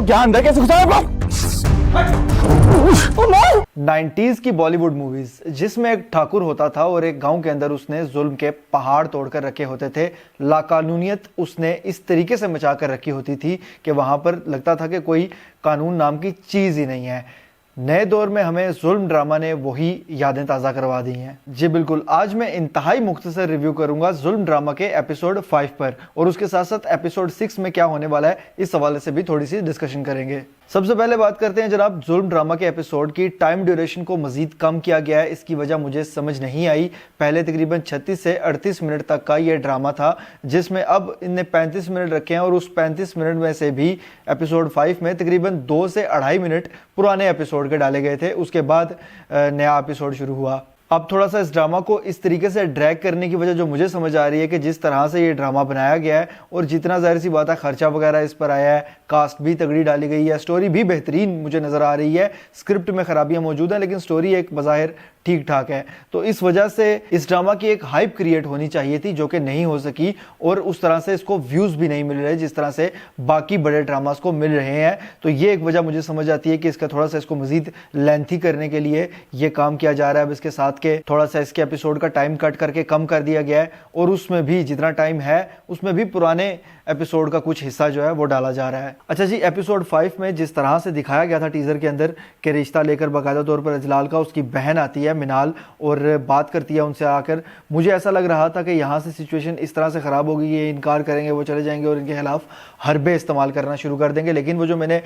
क्या अंदर कैसे घुसा है? 90s की बॉलीवुड मूवीज जिसमें एक ठाकुर होता था और एक गांव के अंदर उसने जुल्म के पहाड़ तोड़कर रखे होते थे। लाकानूनियत उसने इस तरीके से मचा कर रखी होती थी कि वहां पर लगता था कि कोई कानून नाम की चीज ही नहीं है। नए दौर में हमें जुल्म ड्रामा ने वही यादें ताज़ा करवा दी हैं। जी बिल्कुल, आज मैं इंतहाई मुख्तसर रिव्यू करूंगा जुल्म ड्रामा के एपिसोड 5 पर, और उसके साथ साथ एपिसोड 6 में क्या होने वाला है इस हवाले से भी थोड़ी सी डिस्कशन करेंगे। सबसे पहले बात करते हैं जनाब जुल्म ड्रामा के एपिसोड की। टाइम ड्यूरेशन को मजीद कम किया गया है, इसकी वजह मुझे समझ नहीं आई। पहले तकरीबन 36 से 38 मिनट तक का ये ड्रामा था, जिसमें अब इनने 35 मिनट रखे हैं, और उस 35 मिनट में से भी एपिसोड 5 में तकरीबन 2 से 2.5 मिनट पुराने एपिसोड के डाले गए थे। उसके बाद नया एपिसोड शुरू हुआ। अब थोड़ा सा इस ड्रामा को इस तरीके से ड्रैग करने की वजह जो मुझे समझ आ रही है कि जिस तरह से ये ड्रामा बनाया गया है और जितना जाहिर सी बात है खर्चा वगैरह इस पर आया है, कास्ट भी तगड़ी डाली गई है, स्टोरी भी बेहतरीन मुझे नज़र आ रही है। स्क्रिप्ट में खराबियां मौजूद हैं लेकिन स्टोरी एक बज़ाहिर ठीक ठाक है, तो इस वजह से इस ड्रामा की एक हाइप क्रिएट होनी चाहिए थी जो कि नहीं हो सकी, और उस तरह से इसको व्यूज़ भी नहीं मिल रहे जिस तरह से बाकी बड़े ड्रामास को मिल रहे हैं। तो ये एक वजह मुझे समझ आती है कि इसका थोड़ा सा इसको मजीद लेंथी करने के लिए ये काम किया जा रहा है। अब इसके साथ के थोड़ा सा इसके एपिसोड का टाइम कट करके कम कर दिया गया है, और उसमें भी जितना टाइम है उसमें भी पुराने एपिसोड का कुछ हिस्सा जो है वो डाला जा रहा है। अच्छा जी, एपिसोड 5 में जिस तरह से दिखाया गया था टीजर के अंदर कि रिश्ता लेकर बाकायदा तौर पर अजलाल का उसकी बहन आती है मिनाल और बात करती है उनसे आकर, मुझे ऐसा लग रहा था कि यहाँ से सिचुएशन इस तरह से ख़राब होगी, ये इनकार करेंगे, वो चले जाएंगे और इनके खिलाफ हरबे इस्तेमाल करना शुरू कर देंगे। लेकिन वो जो मैंने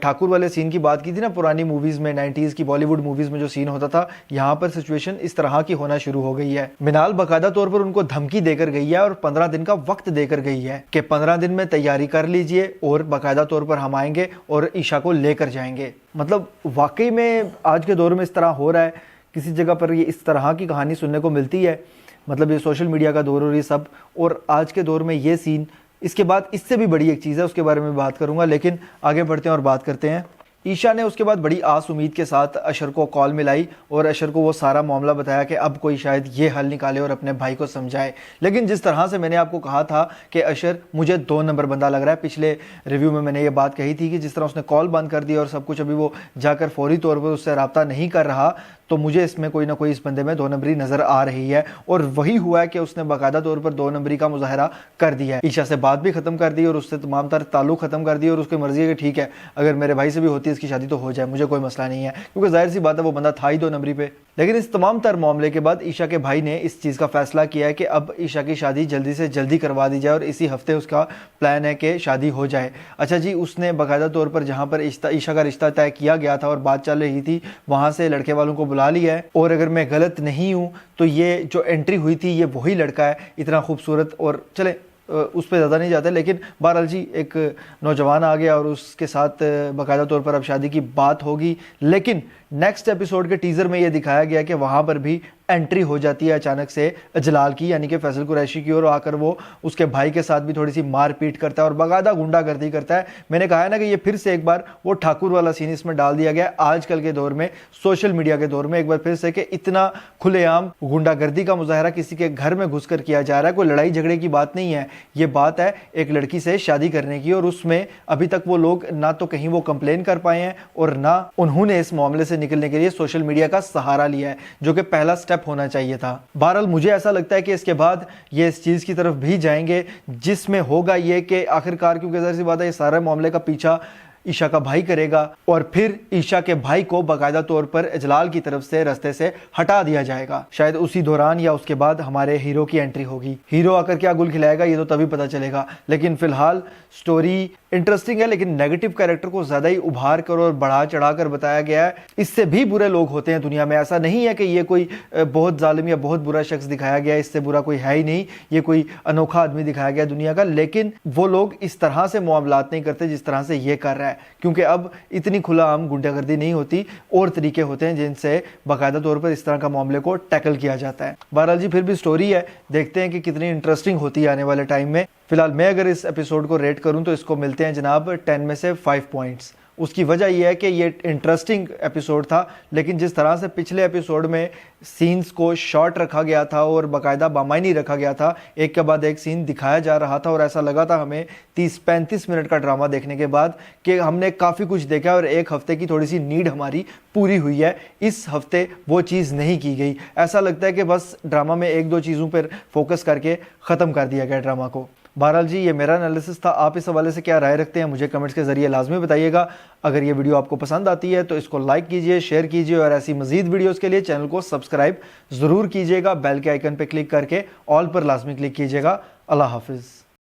ठाकुर वाले सीन की बात की थी ना, पुरानी मूवीज़ में 90s की बॉलीवुड मूवीज़ में जो सीन होता था, यहाँ पर सिचुएशन इस तरह की होना शुरू हो गई है। मिनाल बाकायदा तौर पर उनको धमकी देकर गई है और 15 दिन का वक्त देकर गई है कि 15 दिन में तैयारी कर लीजिए और बाकायदा तौर पर हम आएंगे और ईशा को लेकर जाएंगे। मतलब वाकई में आज के दौर में इस तरह हो रहा है, किसी जगह पर ये इस तरह की कहानी सुनने को मिलती है। मतलब ये सोशल मीडिया का दौर और ये सब, और आज के दौर में ये सीन, इसके बाद इससे भी बड़ी एक चीज़ है, उसके बारे में बात करूंगा। लेकिन आगे बढ़ते हैं और बात करते हैं। ईशा ने उसके बाद बड़ी आस उम्मीद के साथ अशर को कॉल मिलाई और अशर को वो सारा मामला बताया कि अब कोई शायद ये हल निकाले और अपने भाई को समझाए। लेकिन जिस तरह से मैंने आपको कहा था कि अशर मुझे 2 नंबर बंदा लग रहा है, पिछले रिव्यू में मैंने ये बात कही थी कि जिस तरह उसने कॉल बंद कर दी और सब कुछ, अभी वो जाकर फौरी तौर पर उससे रब्ता नहीं कर रहा, तो मुझे इसमें कोई ना कोई इस बंदे में 2 नंबरी नज़र आ रही है। और वही हुआ है कि उसने बाकायदा तौर पर 2 नंबरी का मुजाहरा कर दिया है। ईशा से बात भी ख़त्म कर दी और उससे तमाम तर ताल्लुक़ ख़त्म कर दिए, और उसकी मर्ज़ी है कि ठीक है अगर मेरे भाई से भी होती है इसकी शादी तो हो जाए, मुझे कोई मसला नहीं है, क्योंकि जाहिर सी बात है वो बंदा था ही 2 नंबरी पे। लेकिन इस तमाम तर मामले के बाद ईशा के भाई ने इस चीज़ का फैसला किया है कि अब ईशा की शादी जल्दी से जल्दी करवा दी जाए, और इसी हफ्ते उसका प्लान है कि शादी हो जाए। अच्छा जी, उसने बाकायदा तौर पर जहाँ पर ईशा का रिश्ता तय किया गया था और बात चल रही थी, वहाँ से लड़के वालों को बुला लिया है, और अगर मैं गलत नहीं हूँ तो ये जो एंट्री हुई थी ये वही लड़का है, इतना खूबसूरत। और चले उस पर ज़्यादा नहीं जाते, लेकिन बहरहाल जी एक नौजवान आ गया और उसके साथ बाकायदा तौर पर अब शादी की बात होगी। लेकिन नेक्स्ट एपिसोड के टीज़र में ये दिखाया गया कि वहाँ पर भी एंट्री हो जाती है अचानक से अजलाल की, यानी कि फैसल कुरैशी की, और आकर वो उसके भाई के साथ भी थोड़ी सी मारपीट करता है और बाकायदा गुंडागर्दी करता है। मैंने कहा है ना कि ये फिर से एक बार वो ठाकुर वाला सीन इसमें डाल दिया गया आजकल के दौर में, सोशल मीडिया के दौर में, एक बार फिर से कि इतना खुलेआम गुंडागर्दी का मुजाहरा किसी के घर में घुसकर किया जा रहा है। कोई लड़ाई झगड़े की बात नहीं है, ये बात है एक लड़की से शादी करने की, और उसमें अभी तक वो लोग ना तो कहीं वो कंप्लेन कर पाए हैं और ना उन्होंने इस मामले से निकलने के लिए सोशल मीडिया का सहारा लिया है, जो कि पहला स्टेप होना चाहिए था। बहरहाल मुझे ऐसा लगता है कि इसके बाद ये इस चीज की तरफ भी जाएंगे जिसमें होगा ये कि आखिरकार, क्योंकि ज़ाहिर सी बात है ये सारे मामले का पीछा ईशा का भाई करेगा, और फिर ईशा के भाई को बाकायदा तौर पर अजलाल की तरफ से रास्ते से हटा दिया जाएगा। शायद उसी दौरान या उसके बाद हमारे हीरो की एंट्री होगी। हीरो आकर क्या गुल खिलाएगा ये तो तभी पता चलेगा। लेकिन फिलहाल स्टोरी इंटरेस्टिंग है, लेकिन नेगेटिव कैरेक्टर को ज्यादा ही उभार कर और बढ़ा चढ़ा कर बताया गया है। इससे भी बुरे लोग होते हैं दुनिया में, ऐसा नहीं है कि ये कोई बहुत जालिम या बहुत बुरा शख्स दिखाया गया, इससे बुरा कोई है ही नहीं, ये कोई अनोखा आदमी दिखाया गया दुनिया का। लेकिन वो लोग इस तरह से मुआमलात नहीं करते जिस तरह से ये कर रहा है, क्योंकि अब इतनी खुला आम गुंडागर्दी नहीं होती, और तरीके होते हैं जिनसे बाकायदा तौर पर इस तरह का मामले को टैकल किया जाता है। बहरहाल जी फिर भी स्टोरी है, देखते हैं कि कितनी इंटरेस्टिंग होती है आने वाले टाइम में। فی الحال میں اگر اس ایپیسوڈ کو ریٹ کروں تو اس کو ملتے ہیں جناب 10 میں سے 5 پوائنٹس۔ اس کی وجہ یہ ہے کہ یہ انٹرسٹنگ ایپیسوڈ تھا، لیکن جس طرح سے پچھلے ایپیسوڈ میں سینز کو شارٹ رکھا گیا تھا اور باقاعدہ بامعنی رکھا گیا تھا، ایک کے بعد ایک سین دکھایا جا رہا تھا، اور ایسا لگا تھا ہمیں 30-35 منٹ کا ڈرامہ دیکھنے کے بعد کہ ہم نے کافی کچھ دیکھا اور ایک ہفتے کی تھوڑی سی نیڈ ہماری پوری ہوئی ہے۔ اس ہفتے وہ چیز نہیں کی گئی، ایسا لگتا ہے کہ بس ڈرامہ میں 1-2 چیزوں پر فوکس کر کے ختم کر دیا گیا ڈرامہ کو۔ بہرحال جی، یہ میرا انالیسس تھا۔ آپ اس حوالے سے کیا رائے رکھتے ہیں مجھے کمنٹس کے ذریعے لازمی بتائیے گا۔ اگر یہ ویڈیو آپ کو پسند آتی ہے تو اس کو لائک کیجئے، شیئر کیجئے، اور ایسی مزید ویڈیوز کے لیے چینل کو سبسکرائب ضرور کیجئے گا۔ بیل کے آئیکن پہ کلک کر کے آل پر لازمی کلک کیجئے گا۔ اللہ حافظ۔